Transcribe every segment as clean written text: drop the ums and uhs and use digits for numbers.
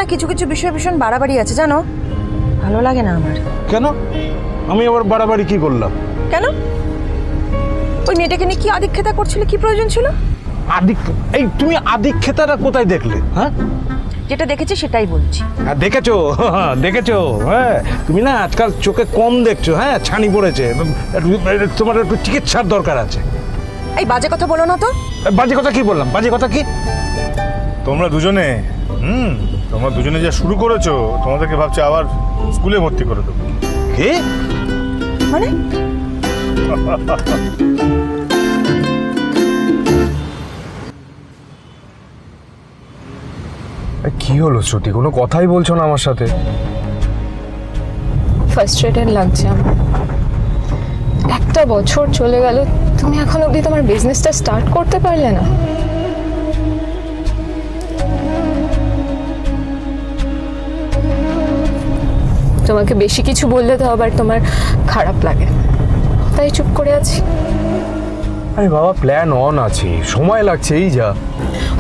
না কিছু কিছু বিষয় ভীষণ বাড়াবাড়ি আছে জানো, ভালো লাগে না আমার। কেন? আমি আবার বাড়াবাড়ি কি করলাম? কেন? ওই মেয়েটাকে নিয়ে কি আদিক্ষেতা করছিল, কি প্রয়োজন ছিল? এই তুমি আদিক্ষেতাটা কোথায় দেখলে? হ্যাঁ, যেটা দেখেছি সেটাই বলছি। হ্যাঁ দেখেছো, দেখেছো। হ্যাঁ, তুমি না আজকাল চোখে কম দেখছো। হ্যাঁ, ছানি পড়েছে, তোমার একটু চিকিৎসার দরকার আছে। এই বাজে কথা বলো না তো। বাজে কথা কি বললাম? বাজে কথা কি? তোমরা দুজনে তোমরা দুজনে যা শুরু করেছো, তোমাদেরকে ভাবছি আবার স্কুলে ভর্তি করে দেবো। কি মানে? কি হলো শ্রুতি, কোনো কথাই বলছো না আমার সাথে? ফ্রাস্ট্রেটেড লাগছে আমার। একটা বছর চলে গেল, তুমি এখন অবধি তোমার বিজনেসটা স্টার্ট করতে পারলে না। তোমাকে বেশি কিছু বললে তো আবার তোমার খারাপ লাগে, তাই চুপ করে আছি। আরে বাবা, প্ল্যান অন আছে, সময় লাগছে এই যা।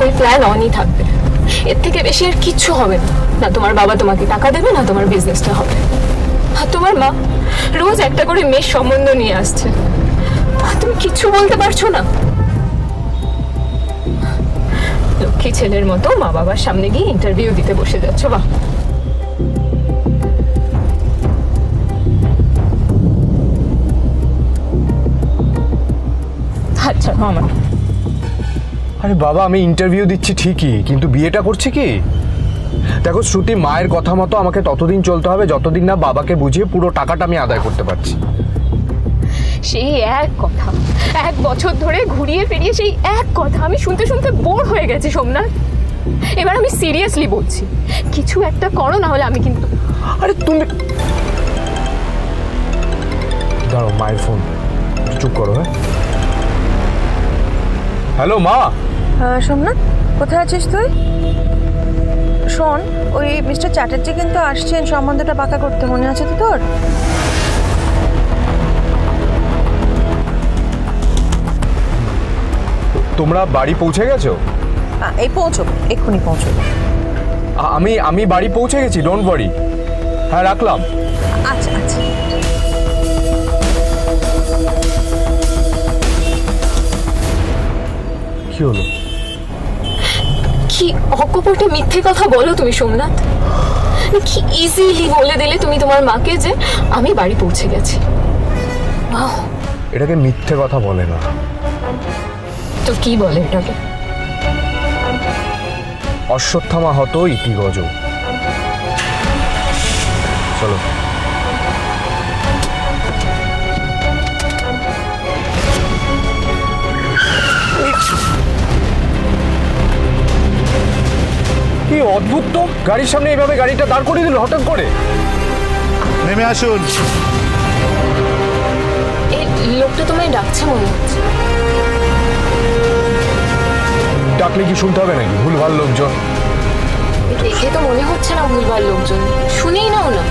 ওই প্ল্যান অনই থাকবে, এর থেকে বেশি আর কিচ্ছু হবে না। না তোমার বাবা তোমাকে টাকা দেবে, না তোমার বিজনেসটা হবে। আর তোমার মা রোজ একটা করে মেয়ের সম্বন্ধ নিয়ে আসছে, আর তুমি কিচ্ছু বলতে পারছো না। লক্ষ্মী ছেলের মতো মা বাবার সামনে গিয়ে ইন্টারভিউ দিতে বসে যাচ্ছ। বাহ, আচ্ছা আমার আরে বাবা, আমি ইন্টারভিউ দিচ্ছি ঠিকই, কিন্তু বিয়েটা করছি কি? দেখো শ্রুতি, মায়ের কথা মতো আমাকে ততদিন চলতে হবে যতদিন না বাবাকে বুঝিয়ে পুরো টাকাটা আমি আদায় করতে পারছি। সেই এক কথা, এক বছর ধরে ঘুরিয়ে ফিরিয়ে সেই এক কথা আমি শুনতে শুনতে বোর হয়ে গেছি সোমনাথ। এবার আমি সিরিয়াসলি বলছি, কিছু একটা করো, না হলে আমি কিন্তু। আরে তুমি দাঁড়াও, মায়ের ফোন, চুপ করো। হ্যাঁ, হ্যালো মা। সোমনাথ, কোথায় আছিস তুই? শোন, ওই মিস্টার চ্যাটার্জি কিন্তু আসছেন সম্বন্ধটা পাকা করতে, মনে আছে তো তোর? তোমরা বাড়ি পৌঁছে গেছো? এই পৌঁছবো, এক্ষুনি পৌঁছবো। আমি বাড়ি পৌঁছে গেছি, ডোন্ট ওয়ারি। হ্যাঁ, রাখলাম। আচ্ছা আচ্ছা। কি হলো? কি অকপটে মিথ্যে কথা বলো তুমি সোমনাথ। কি ইজিলি বলে দিলে তুমি তোমার মাকে যে আমি বাড়ি পৌঁছে গেছি। এটাকে মিথ্যে কথা বলে না। তো কি বলে এটাকে? অশ্বত্থামা হত ইতি গজ। চলো। কি অদ্ভুত তো, গাড়ির সামনে এইভাবে গাড়িটা দাঁড় করিয়ে দিল হঠাৎ করে। নেমে আসুন। এই লোকটা তোমায় ডাকছে মনে হচ্ছে। ডাকলে কি শুনতে হবে নাকি? ভুলভাল লোকজন। দেখে তো মনে হচ্ছে না ভুলভাল লোকজন, শুনেই নাও না।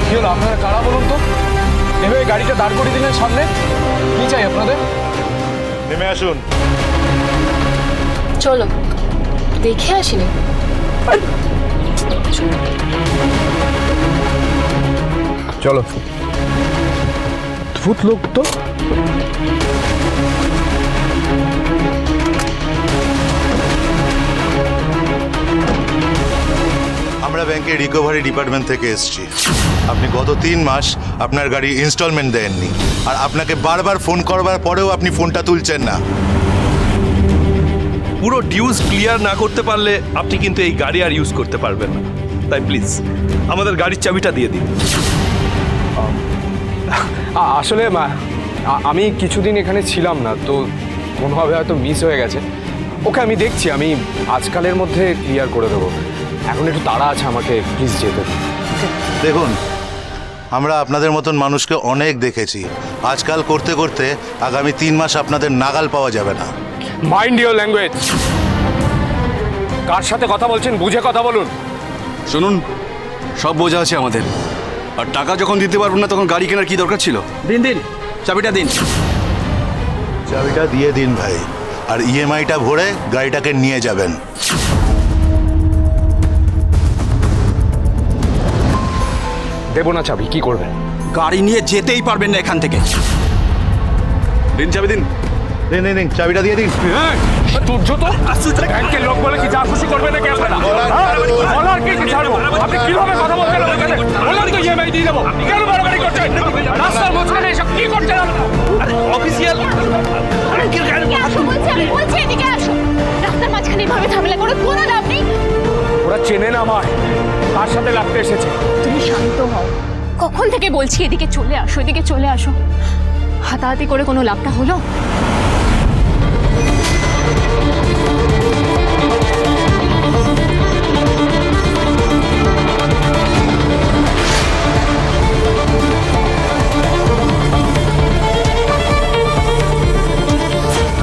কি হলো, আপনারা কারা বলুন তো? এভাবে গাড়িটা দাঁড় করিয়ে দিলেন সামনে, কি চাই আপনাদের? নেমে আসুন। চলো দেখে আসিনি। চলো। অদ্ভুত লোক তো। আমরা ব্যাংকের রিকভারি ডিপার্টমেন্ট থেকে এসেছি। আপনি গত 3 মাস আপনার গাড়ি ইনস্টলমেন্ট দেননি, আর আপনাকে বারবার ফোন করবার পরেও আপনি ফোনটা তুলছেন না। পুরো ডিউজ ক্লিয়ার না করতে পারলে আপনি কিন্তু এই গাড়ি আর ইউজ করতে পারবেন না। তাই প্লিজ আমাদের গাড়ির চাবিটা দিয়ে দিন। আসলে আমি কিছুদিন এখানে ছিলাম না তো, কোনোভাবে হয়তো মিস হয়ে গেছে। ওকে আমি দেখছি, আমি আজকালের মধ্যে ক্লিয়ার করে দেবো। এখন একটু তাড়া আছে আমাকে, প্লিজ যেতে। দেখুন, আমরা আপনাদের মতন মানুষকে অনেক দেখেছি। আজকাল করতে করতে আগামী 3 মাস আপনাদের নাগাল পাওয়া যাবে না। Mind your language. কার সাথে কথা বলছেন বুঝে কথা বলুন। শুনুন, সব বোঝা আছে আমাদের, আর টাকা যখন দিতে পারবো না তখন গাড়ি কেনার কি দরকার ছিল? দিন দিন, চাবিটা দিন। চাবিটা দিয়ে দিন ভাই, আর ইএমআইটা ভরে গাড়িটাকে নিয়ে যাবেন। দেবো না চাবি, কি করবেন? গাড়ি নিয়ে যেতেই পারবেন না এখান থেকে। দিন চাবি দিন। দিন দিন দিন, চাবিটা দিয়ে দিন। তুর্য তো ব্যাংকের লোক বলে কি যা খুশি করবে নাকি আপনারা? বলার কি ছাড়বো? আপনি কিভাবে কথা বলছেন আমার সাথে? বললাম তো ইএমআই দিয়ে দেবো, কেন বাড়াবাড়ি করছেন? রাস্তার মাঝখানে এসব কি করছেন আপনারা? অফিসিয়াল আমি বলছি এদিকে আসো। রাস্তার মাঝখানে এভাবে ঝামেলা করে কোনো লাভ নেই। ওরা চেনে না আমায়, কার সাথে লাগতে এসেছে। তুমি শান্ত হও। কখন থেকে বলছি এদিকে চলে আসো, এদিকে চলে আসো। হাতাহাতি করে কোনো লাভটা হলো?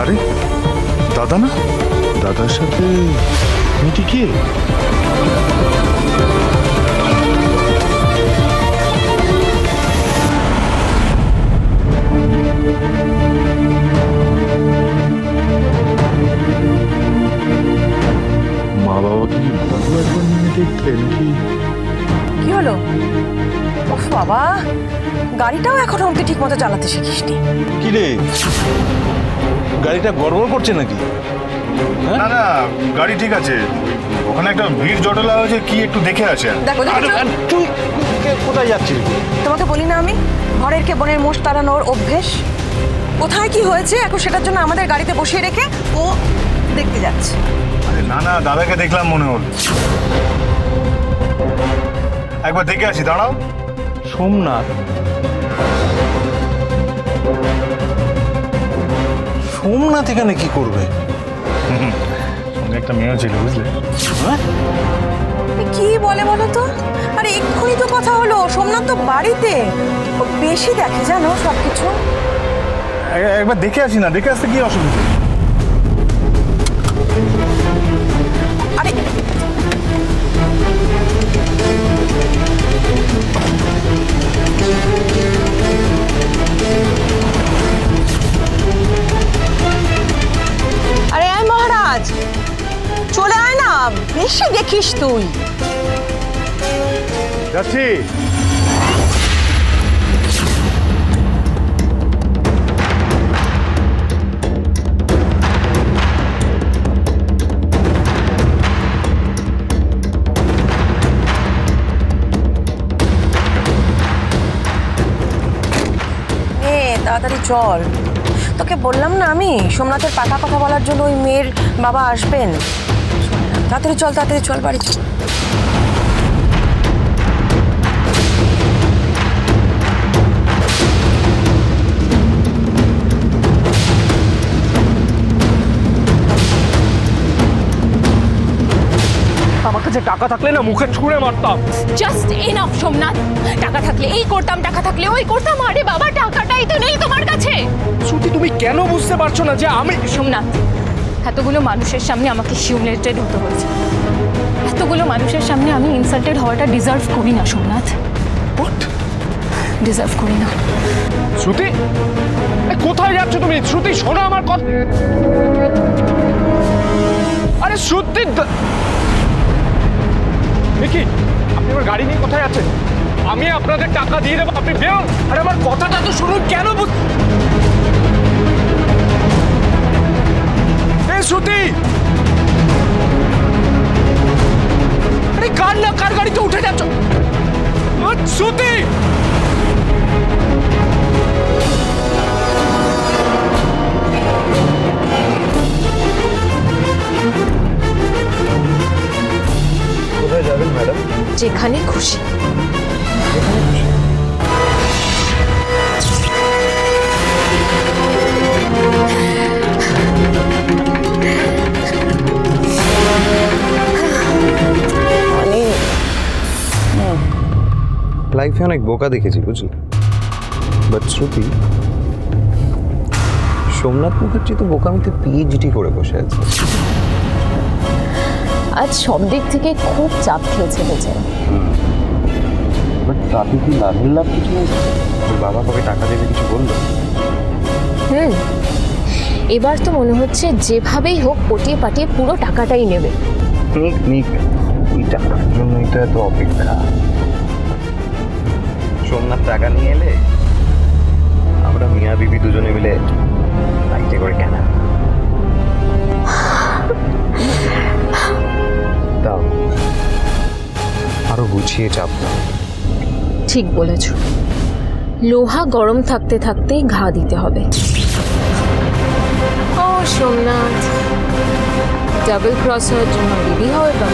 আরে দাদা না, দাদার সাথে মেয়েটি কে? মা বাবাকে কি বলবো একবার নিয়ে দেখতে নাকি? কি হলো? ওফ বাবা, গাড়িটাও এখনো অব্দি ঠিক মতো চালাতে শিখিসনি। কি রে, গাড়িটা গড়বড় করছে নাকি? না না, গাড়ি ঠিক আছে। ওখানে একটা ভিড় জটলা হয়েছে, কি একটু দেখে আসে। দেখো দেখো, আর তুই কোথায় যাচ্ছিস? তোমাকে বলি না আমি, ঘরের কে বোনের মোষ তাড়ানোর অভ্যেস। কোথায় কি হয়েছে এখন সেটার জন্য আমাদের গাড়িতে বসিয়ে রেখে ও দেখতে যাচ্ছে। আরে না না, দাদাকে দেখলাম মনে হল। একবার দেখে আসি, দাঁড়াও। সোমনাথ, সোমনাথ এখানে কি করবে? সঙ্গে একটা মেয়েও ছিল, বুঝলে? হ্যাঁ? কি বলে বলো তো? আরে এক্ষুনি তো কথা হলো, সোমনাথ তো বাড়িতে। ও বেশি দেখে জানো সবকিছু। একবার দেখে আসি না, দেখে আসতে কি অসুবিধা? আরে আরে আয় মহারাজ, চলে আয় না, বেশি দেখিস তুই। যাচ্ছি। তাড়াতাড়ি চল, তোকে বললাম না আমি সোমনাথের পাকা কথা বলার জন্য ওই মেয়ের বাবা আসবেন। তাড়াতাড়ি চল, তাড়াতাড়ি চল বাড়ি। আমার কাছে টাকা থাকলে না মুখে ছুঁড়ে মারতাম। Just enough Somnath. টাকা থাকলে এই করতাম, টাকা থাকলে ওই করতাম। আরে বাবা, টাকাটাই তো নেই তোমার কাছে। শ্রুতি, তুমি কেন বুঝতে পারছো না যে আমি... সোমনাথ, এতগুলো মানুষের সামনে আমাকে হিউমিলেটেড হতে হয়েছে। এতগুলো মানুষের সামনে আমি ইনসাল্টেড হওয়াটা ডিজার্ভ করি না সোমনাথ। ডিজার্ভ করি না। শ্রুতি, কোথায় যাচ্ছ তুমি? শ্রুতি, শোনো আমার কথা। আরে শ্রুতি, কি আপনি আমার গাড়ি নিয়ে কোথায় যাচ্ছেন? আমি আপনাদের টাকা দিয়ে দেবো, আপনি বেরোন। আরে আমার কথাটা তো শুনুন। কেন শ্রুতি, আরে কার না কার গাড়িতে উঠে যাচ্ছ? শ্রুতি, কোথায় যাবেন ম্যাডাম? যেখানে খুশি। লাইফে অনেক বোকা দেখেছি, বুঝলি? বাট শ্রুতি, সোমনাথ মুখার্জি তো বোকামিতে পিএইচডি করে বসে আছে। আজ সব দিক থেকে খুব চাপ খেয়েছে বেচারা। বাট তাতে কি লাভের লাভ কিছু নেই? তোর বাবা কবে টাকা দেবে কিছু বললো? এবার তো মনে হচ্ছে যেভাবেই হোক পটিয়ে পাটিয়ে পুরো টাকাটাই নেবে। নিক এই টাকার জন্যই তো এত অপেক্ষা। সোমনাথ টাকা নিয়ে এলে আমরা মিয়া বিবি দুজনে মিলে বাইকে করে কেনা দাও, আরো গুছিয়ে চাপ দাও। ঠিক বলেছ, লোহা গরম থাকতে থাকতেই ঘা দিতে হবে। ও সোমনাথ, ডাবল ক্রস হওয়ার জন্য রেডি হও এবার।